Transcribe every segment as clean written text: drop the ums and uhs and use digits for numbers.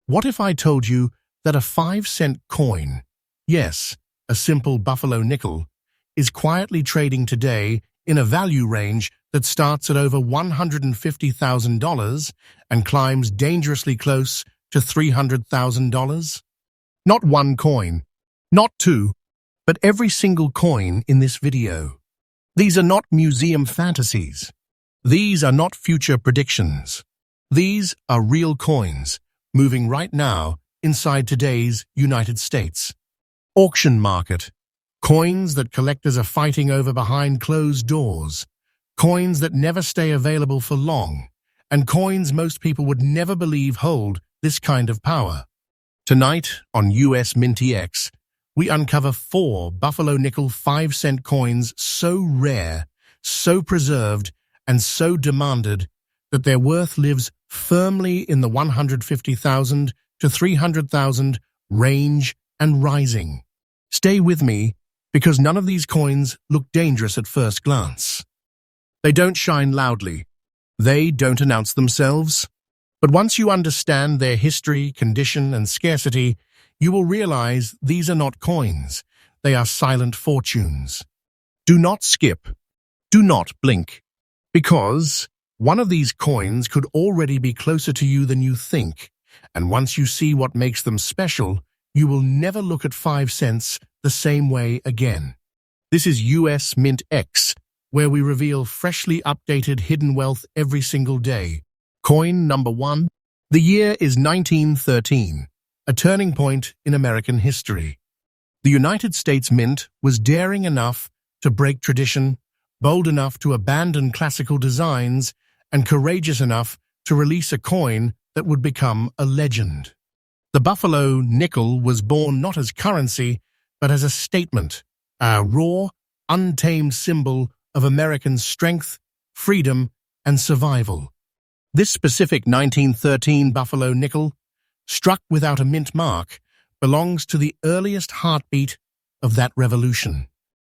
What if I told you that a 5-cent coin, yes, a simple buffalo nickel, is quietly trading today in a value range that starts at over $150,000 and climbs dangerously close to $300,000? Not one coin, not two, but every single coin in this video. These are not museum fantasies. These are not future predictions. These are real coins, moving right now inside today's United States. Auction market. Coins that collectors are fighting over behind closed doors. Coins that never stay available for long. And coins most people would never believe hold this kind of power. Tonight on US MintX, we uncover 4 buffalo nickel 5-cent coins so rare, so preserved, and so demanded that their worth lives firmly in the 150,000 to 300,000 range and rising. Stay with me, because none of these coins look dangerous at first glance. They don't shine loudly. They don't announce themselves. But once you understand their history, condition, and scarcity, you will realize these are not coins. They are silent fortunes. Do not skip. Do not blink. Because one of these coins could already be closer to you than you think. And once you see what makes them special, you will never look at 5 cents the same way again. This is US MintX, where we reveal freshly updated hidden wealth every single day. Coin number 1. The year is 1913, a turning point in American history. The United States Mint was daring enough to break tradition, bold enough to abandon classical designs, and courageous enough to release a coin that would become a legend. The buffalo nickel was born not as currency, but as a statement, a raw, untamed symbol of American strength, freedom, and survival. This specific 1913 buffalo nickel, struck without a mint mark, belongs to the earliest heartbeat of that revolution.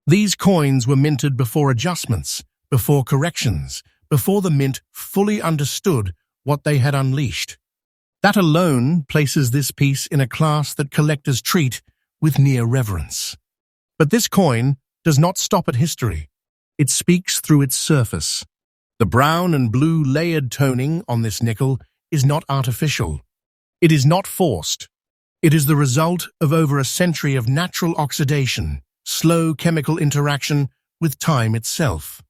These coins were minted before adjustments, before corrections, before the mint fully understood what they had unleashed. That alone places this piece in a class that collectors treat with near reverence. But this coin does not stop at history. It speaks through its surface. The brown and blue layered toning on this nickel is not artificial. It is not forced. It is the result of over a century of natural oxidation, slow chemical interaction with time itself.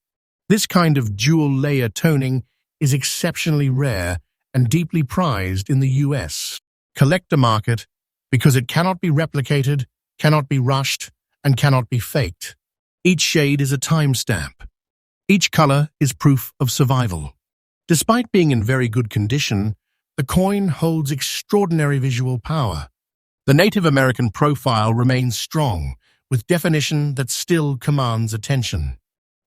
This kind of dual layer toning is exceptionally rare and deeply prized in the US collector market because it cannot be replicated, cannot be rushed, and cannot be faked. Each shade is a timestamp. Each color is proof of survival. Despite being in very good condition, the coin holds extraordinary visual power. The Native American profile remains strong, with definition that still commands attention.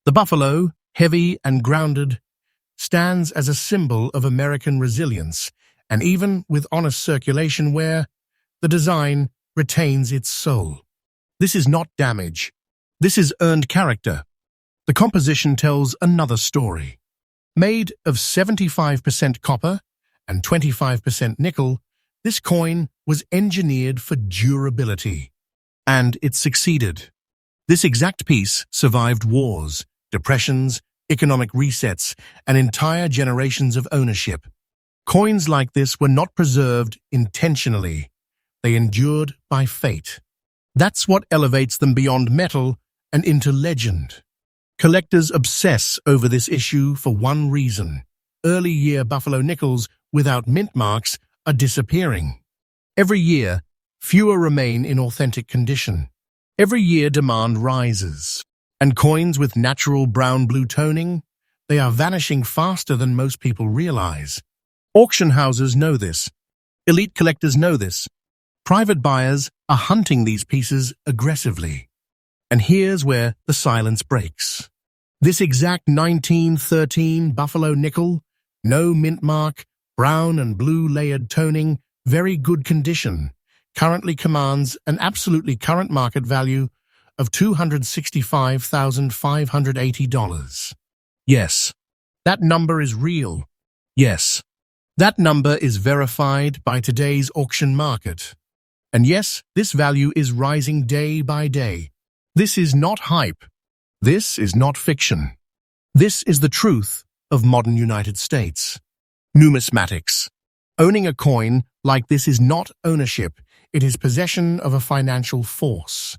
The buffalo, heavy and grounded, stands as a symbol of American resilience, and even with honest circulation wear, the design retains its soul. This is not damage. This is earned character. The composition tells another story. Made of 75% copper and 25% nickel, this coin was engineered for durability. And it succeeded. This exact piece survived wars, depressions, economic resets, and entire generations of ownership. Coins like this were not preserved intentionally. They endured by fate. That's what elevates them beyond metal and into legend. Collectors obsess over this issue for one reason. Early year buffalo nickels without mint marks are disappearing. Every year, fewer remain in authentic condition. Every year demand rises. And coins with natural brown-blue toning, they are vanishing faster than most people realize. Auction houses know this. Elite collectors know this. Private buyers are hunting these pieces aggressively. And here's where the silence breaks. This exact 1913 buffalo nickel, no mint mark, brown and blue layered toning, very good condition, currently commands an absolutely current market value of $265,580. Yes, that number is real. Yes, That number is verified by today's auction market. And yes, this value is rising day by day. This is not hype. This is not fiction. This is the truth of modern United States. Numismatics. Owning a coin like this is not ownership, it is possession of a financial force.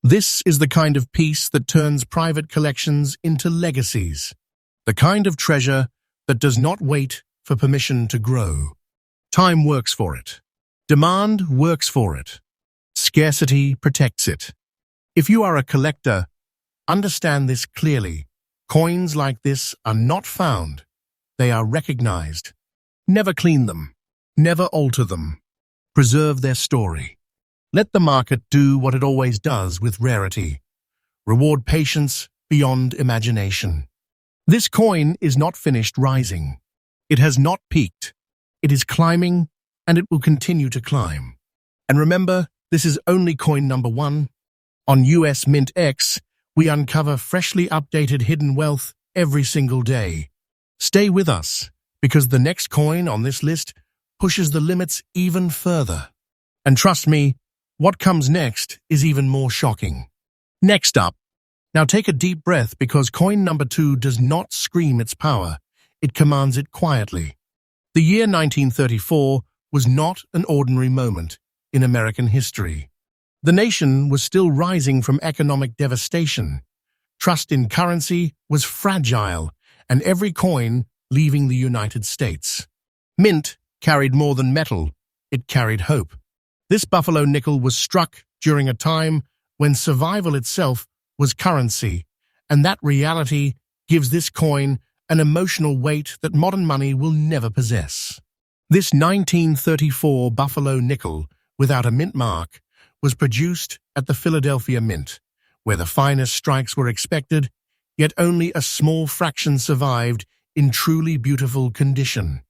This is the kind of piece that turns private collections into legacies. The kind of treasure that does not wait for permission to grow. Time works for it. Demand works for it. Scarcity protects it. If you are a collector, understand this clearly. Coins like this are not found. They are recognized. Never clean them. Never alter them. Preserve their story. Let the market do what it always does with rarity. Reward patience beyond imagination. This coin is not finished rising. It has not peaked. It is climbing, and it will continue to climb. And remember, this is only coin number 1. On US MintX, we uncover freshly updated hidden wealth every single day. Stay with us, because the next coin on this list pushes the limits even further. And trust me, what comes next is even more shocking. Next up, now take a deep breath because coin number 2 does not scream its power. It commands it quietly. The year 1934 was not an ordinary moment in American history. The nation was still rising from economic devastation. Trust in currency was fragile, and every coin leaving the United States. Mint carried more than metal, it carried hope. This buffalo nickel was struck during a time when survival itself was currency, and that reality gives this coin an emotional weight that modern money will never possess. This 1934 buffalo nickel, without a mint mark, was produced at the Philadelphia Mint, where the finest strikes were expected, yet only a small fraction survived in truly beautiful condition.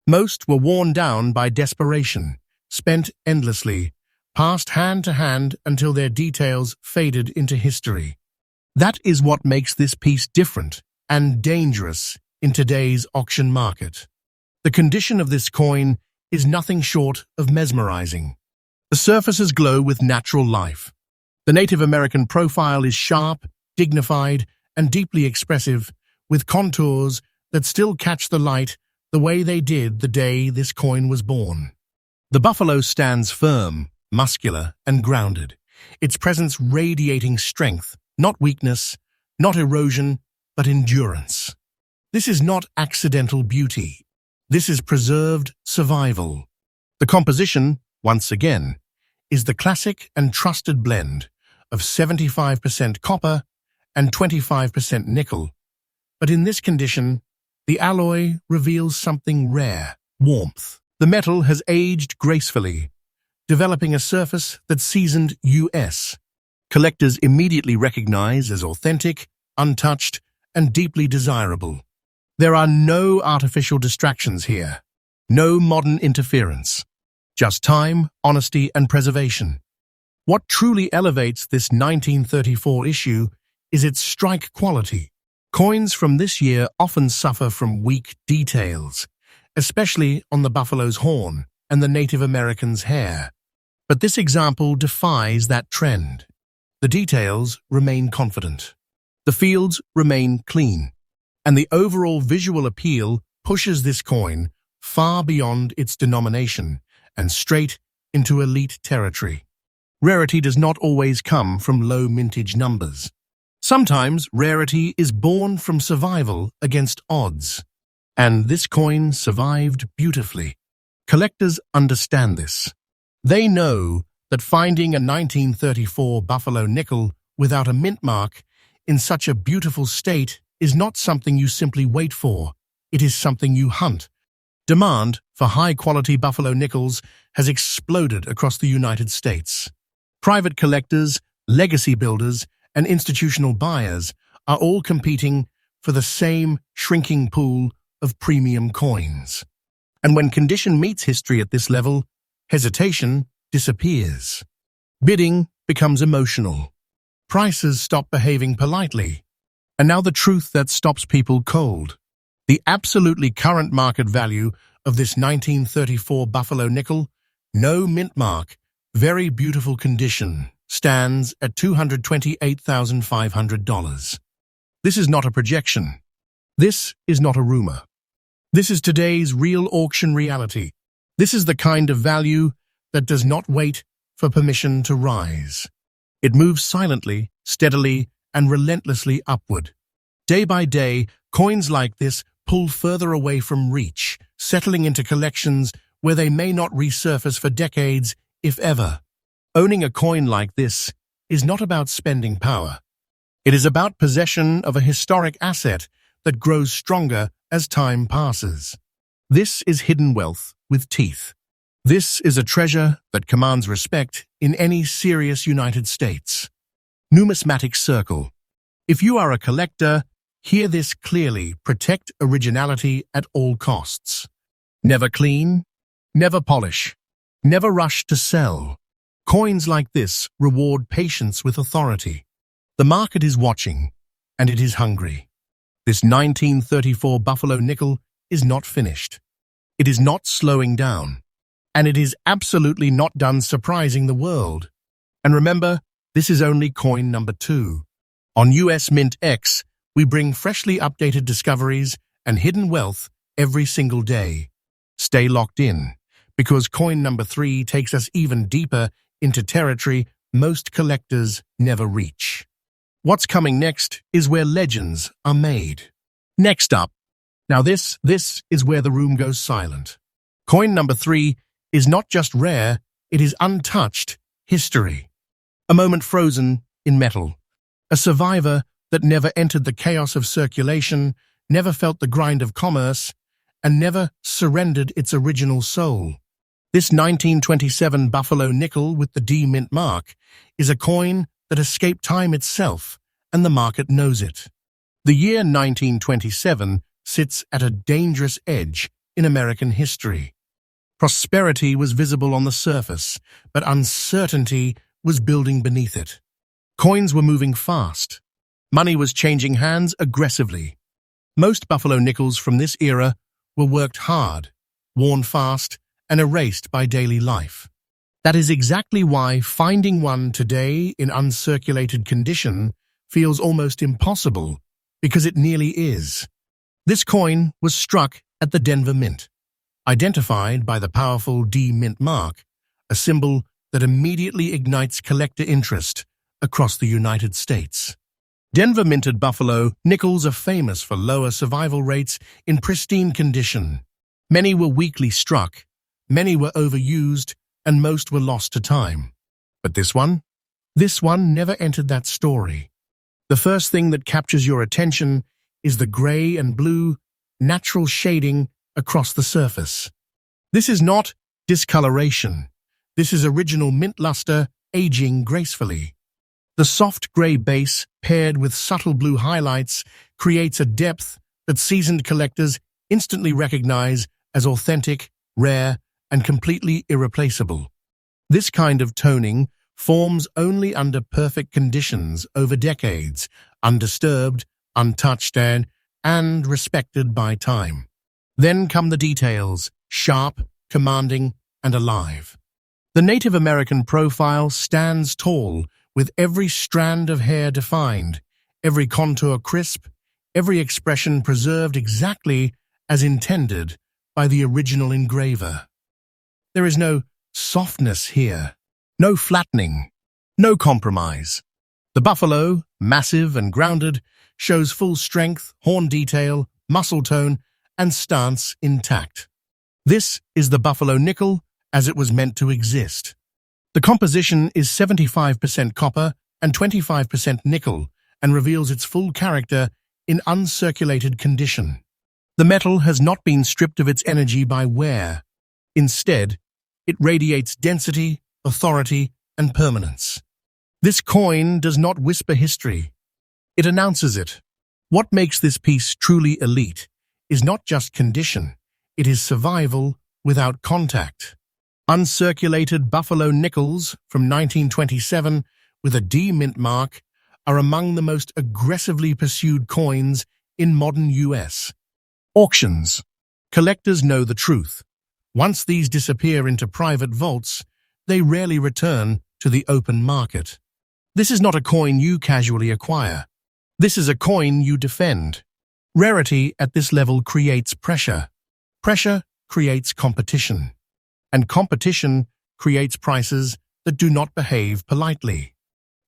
Most were worn down by desperation, spent endlessly, passed hand to hand until their details faded into history. That is what makes this piece different and dangerous in today's auction market. The condition of this coin is nothing short of mesmerizing. The surfaces glow with natural life. The Native American profile is sharp, dignified, and deeply expressive, with contours that still catch the light the way they did the day this coin was born. The buffalo stands firm, muscular, and grounded, its presence radiating strength, not weakness, not erosion, but endurance. This is not accidental beauty. This is preserved survival. The composition, once again, is the classic and trusted blend of 75% copper and 25% nickel. But in this condition, the alloy reveals something rare: warmth. The metal has aged gracefully, developing a surface that seasoned US collectors immediately recognize as authentic, untouched, and deeply desirable. There are no artificial distractions here, no modern interference, just time, honesty, and preservation. What truly elevates this 1934 issue is its strike quality. Coins from this year often suffer from weak details, especially on the buffalo's horn and the Native American's hair. But this example defies that trend. The details remain confident. The fields remain clean. And the overall visual appeal pushes this coin far beyond its denomination and straight into elite territory. Rarity does not always come from low mintage numbers. Sometimes rarity is born from survival against odds. And this coin survived beautifully. Collectors understand this. They know that finding a 1934 buffalo nickel without a mint mark in such a beautiful state is not something you simply wait for. It is something you hunt. Demand for high-quality buffalo nickels has exploded across the United States. Private collectors, legacy builders, and institutional buyers are all competing for the same shrinking pool of premium coins. And when condition meets history at this level, hesitation disappears. Bidding becomes emotional. Prices stop behaving politely. And now the truth that stops people cold. The absolutely current market value of this 1934 Buffalo nickel, no mint mark, very beautiful condition, stands at $228,500. This is not a projection. This is not a rumor. This is today's real auction reality. This is the kind of value that does not wait for permission to rise. It moves silently, steadily, and relentlessly upward. Day by day, coins like this pull further away from reach, settling into collections where they may not resurface for decades, if ever. Owning a coin like this is not about spending power. It is about possession of a historic asset that grows stronger as time passes. This is hidden wealth with teeth. This is a treasure that commands respect in any serious United States. Numismatic circle. If you are a collector, hear this clearly. Protect originality at all costs. Never clean, never polish, never rush to sell. Coins like this reward patience with authority. The market is watching, and it is hungry. This 1934 Buffalo nickel is not finished. It is not slowing down. And it is absolutely not done surprising the world. And remember, this is only coin number 2. On US MintX, we bring freshly updated discoveries and hidden wealth every single day. Stay locked in, because coin number 3 takes us even deeper into territory most collectors never reach. What's coming next is where legends are made. Next up. Now this is where the room goes silent. Coin number 3 is not just rare, it is untouched history. A moment frozen in metal. A survivor that never entered the chaos of circulation, never felt the grind of commerce, and never surrendered its original soul. This 1927 Buffalo nickel with the D mint mark is a coin that escaped time itself, and the market knows it. The year 1927 sits at a dangerous edge in American history. Prosperity was visible on the surface, but uncertainty was building beneath it. Coins were moving fast. Money was changing hands aggressively. Most Buffalo nickels from this era were worked hard, worn fast, and erased by daily life. That is exactly why finding one today in uncirculated condition feels almost impossible, because it nearly is. This coin was struck at the Denver Mint, identified by the powerful D mint mark, a symbol that immediately ignites collector interest across the United States. Denver minted Buffalo nickels are famous for lower survival rates in pristine condition. Many were weakly struck, many were overused, and most were lost to time. But this one never entered that story. The first thing that captures your attention is the gray and blue, natural shading across the surface. This is not discoloration. This is original mint luster aging gracefully. The soft gray base, paired with subtle blue highlights, creates a depth that seasoned collectors instantly recognize as authentic, rare, and completely irreplaceable. This kind of toning forms only under perfect conditions over decades, undisturbed, untouched, and respected by time. Then come the details, sharp, commanding, and alive. The Native American profile stands tall, with every strand of hair defined, every contour crisp, every expression preserved exactly as intended by the original engraver. There is no softness here, no flattening, no compromise. The buffalo, massive and grounded, shows full strength, horn detail, muscle tone, and stance intact. This is the Buffalo nickel as it was meant to exist. The composition is 75% copper and 25% nickel and reveals its full character in uncirculated condition. The metal has not been stripped of its energy by wear. Instead, it radiates density, authority, and permanence. This coin does not whisper history. It announces it. What makes this piece truly elite is not just condition, it is survival without contact. Uncirculated Buffalo nickels from 1927 with a D mint mark are among the most aggressively pursued coins in modern US auctions. Collectors know the truth. Once these disappear into private vaults, they rarely return to the open market. This is not a coin you casually acquire. This is a coin you defend. Rarity at this level creates pressure. Pressure creates competition. And competition creates prices that do not behave politely.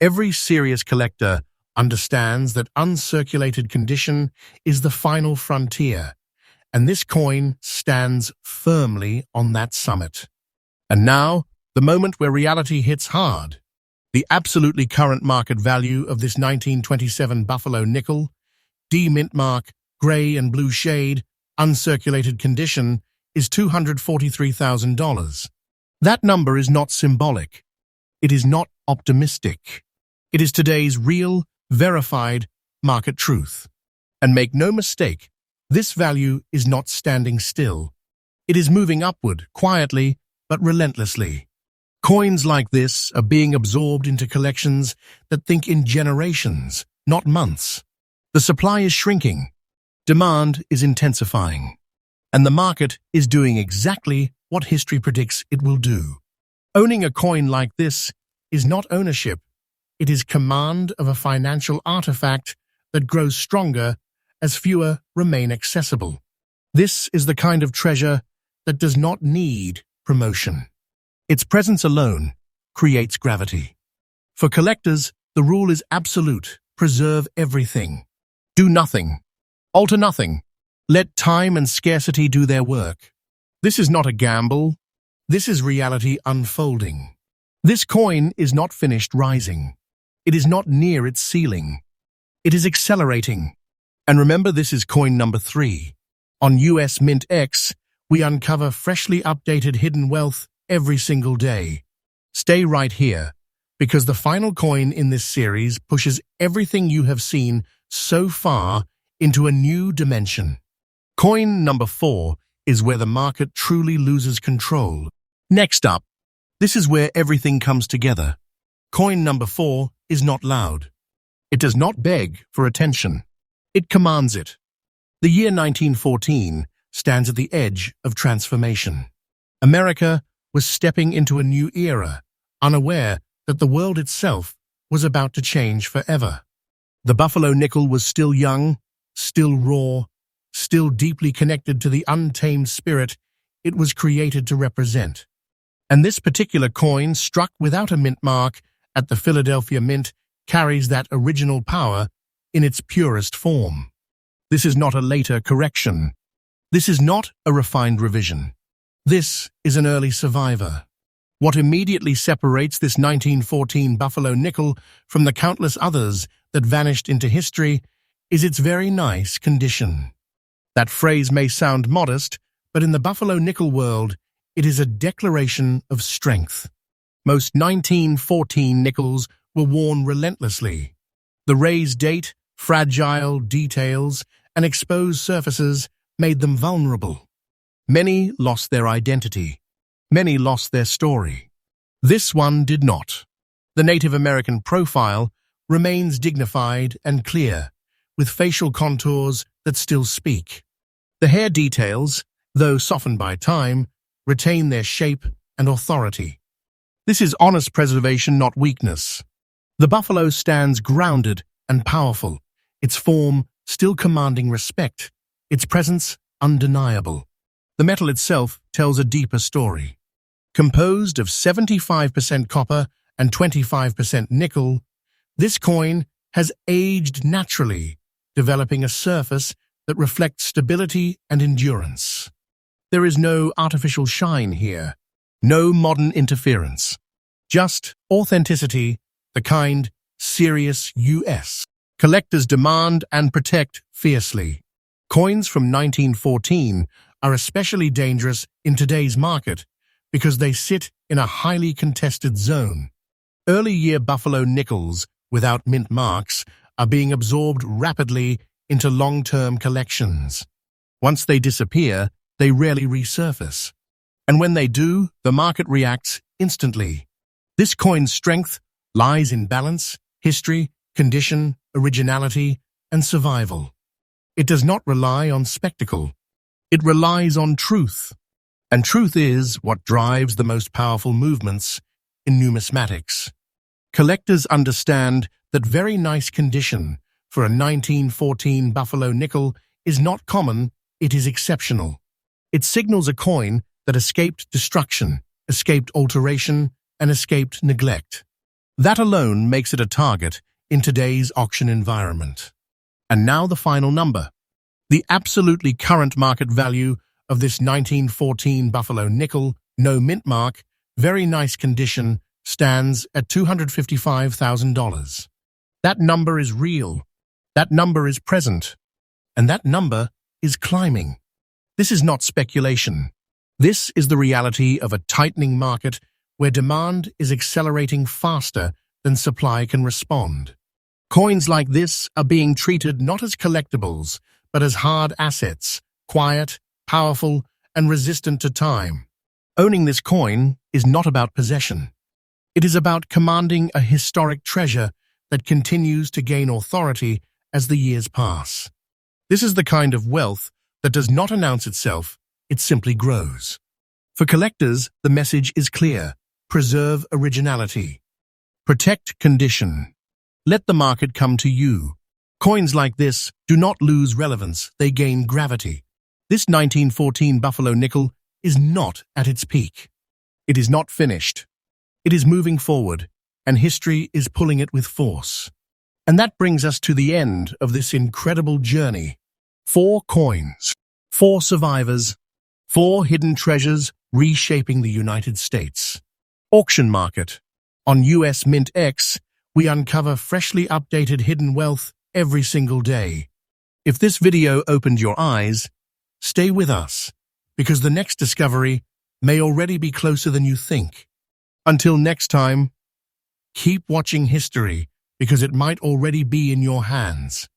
Every serious collector understands that uncirculated condition is the final frontier, and this coin stands firmly on that summit. And now, the moment where reality hits hard. The absolutely current market value of this 1927 Buffalo nickel, D-mint mark, gray and blue shade, uncirculated condition, is $243,000. That number is not symbolic. It is not optimistic. It is today's real, verified market truth. And make no mistake, this value is not standing still. It is moving upward, quietly, but relentlessly. Coins like this are being absorbed into collections that think in generations, not months. The supply is shrinking. Demand is intensifying. And the market is doing exactly what history predicts it will do. Owning a coin like this is not ownership. It is command of a financial artifact that grows stronger as fewer remain accessible. This is the kind of treasure that does not need promotion. Its presence alone creates gravity. For collectors, the rule is absolute. Preserve everything. Do nothing. Alter nothing. Let time and scarcity do their work. This is not a gamble. This is reality unfolding. This coin is not finished rising. It is not near its ceiling. It is accelerating. And remember, this is coin number 3. On US MintX, we uncover freshly updated hidden wealth every single day. Stay right here, because the final coin in this series pushes everything you have seen so far into a new dimension. Coin number 4 is where the market truly loses control. Next up, this is where everything comes together. Coin number 4 is not loud. It does not beg for attention. It commands it. The year 1914 stands at the edge of transformation. America was stepping into a new era, unaware that the world itself was about to change forever. The Buffalo nickel was still young, still raw, still deeply connected to the untamed spirit it was created to represent. And this particular coin, struck without a mint mark at the Philadelphia Mint, carries that original power in its purest form. This is not a later correction. This is not a refined revision. This is an early survivor. What immediately separates this 1914 Buffalo nickel from the countless others that vanished into history is its very nice condition. That phrase may sound modest, but in the Buffalo nickel world, it is a declaration of strength. Most 1914 nickels were worn relentlessly. The raised date, fragile details, and exposed surfaces made them vulnerable. Many lost their identity. Many lost their story. This one did not. The Native American profile remains dignified and clear, with facial contours that still speak. The hair details, though softened by time, retain their shape and authority. This is honest preservation, not weakness. The buffalo stands grounded and powerful, its form still commanding respect, its presence undeniable. The metal itself tells a deeper story. Composed of 75% copper and 25% nickel, this coin has aged naturally, developing a surface that reflects stability and endurance. There is no artificial shine here, no modern interference, just authenticity, the kind serious US collectors demand and protect fiercely. Coins from 1914 are especially dangerous in today's market because they sit in a highly contested zone. Early-year Buffalo nickels without mint marks are being absorbed rapidly into long-term collections. Once they disappear, they rarely resurface. And when they do, the market reacts instantly. This coin's strength lies in balance, history, condition, originality, and survival. It does not rely on spectacle. It relies on truth. And truth is what drives the most powerful movements in numismatics. Collectors understand that very nice condition for a 1914 Buffalo nickel is not common, it is exceptional. It signals a coin that escaped destruction, escaped alteration, and escaped neglect. That alone makes it a target in today's auction environment. And now the final number. The absolutely current market value of this 1914 Buffalo nickel, no mint mark, very nice condition, stands at $255,000. That number is real. That number is present. And that number is climbing. This is not speculation. This is the reality of a tightening market where demand is accelerating faster than supply can respond. Coins like this are being treated not as collectibles, but as hard assets, quiet, powerful, and resistant to time. Owning this coin is not about possession. It is about commanding a historic treasure that continues to gain authority as the years pass. This is the kind of wealth that does not announce itself, it simply grows. For collectors, the message is clear. Preserve originality. Protect condition. Let the market come to you. Coins like this do not lose relevance, they gain gravity. This 1914 Buffalo nickel is not at its peak. It is not finished. It is moving forward, and history is pulling it with force. And that brings us to the end of this incredible journey. 4 coins, 4 survivors, 4 hidden treasures reshaping the United States. Auction market. On US MintX, we uncover freshly updated hidden wealth every single day. If this video opened your eyes, stay with us, because the next discovery may already be closer than you think. Until next time, keep watching history, because it might already be in your hands.